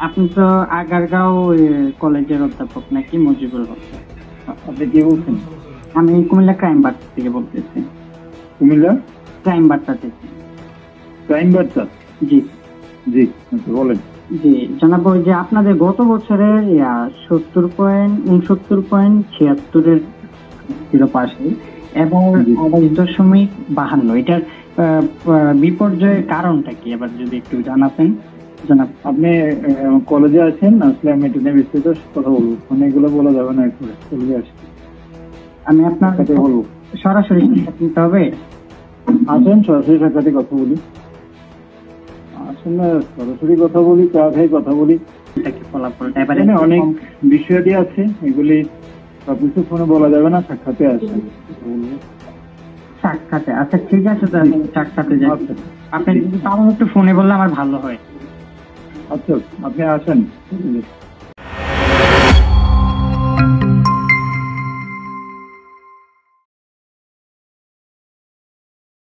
আপনি তো আগারগাঁও কলেজের অধ্যাপক নাকি, মুজিবুল হক? আপনি কি বলছেন? আমি কুমিল্লা ক্রাইম বার্তা থেকে বলতেছি। কুমিল্লা ক্রাইম বার্তা থেকে। ক্রাইম বার্তা? জি জি, বলেন। জি জনাব, ওই যে আপনাদের গত বছরের 70.69.76 ছিল পাশে, এবং জি। 28.52, এটার বিপর্যয়ের কারণটা কি এবার যদি একটু জানাতেন জনাব। আপনি কলেজে আছেন, আসলে আমি এটা নিয়ে বিস্তারিত কথা বলবো, মানে এগুলো বলা যাবে না। একটু কলেজে আসি, আমি আপনার সাথে বলবো। সরাসরি সাক্ষাৎ নিতে হবে? আসেন, সরাসরি সাক্ষাতে কথা বলি। আসলে সরাসরি কথা বলি, চা খাই কথা বলি। এটাকে ফলাফলটা এবারে এখানে অনেক বিষয়াদি আছে, এগুলি সবকিছু ফোনে বলা যাবে না, সাক্ষাতে আসেন বলবো। সাক্ষাতে? আচ্ছা ঠিক আছে, তো আমি সাক্ষাতে যাই। আচ্ছা, আপনি যদি তাও একটু ফোনে বললে আমার ভালো হয়। আচ্ছা, আপনি আসেন।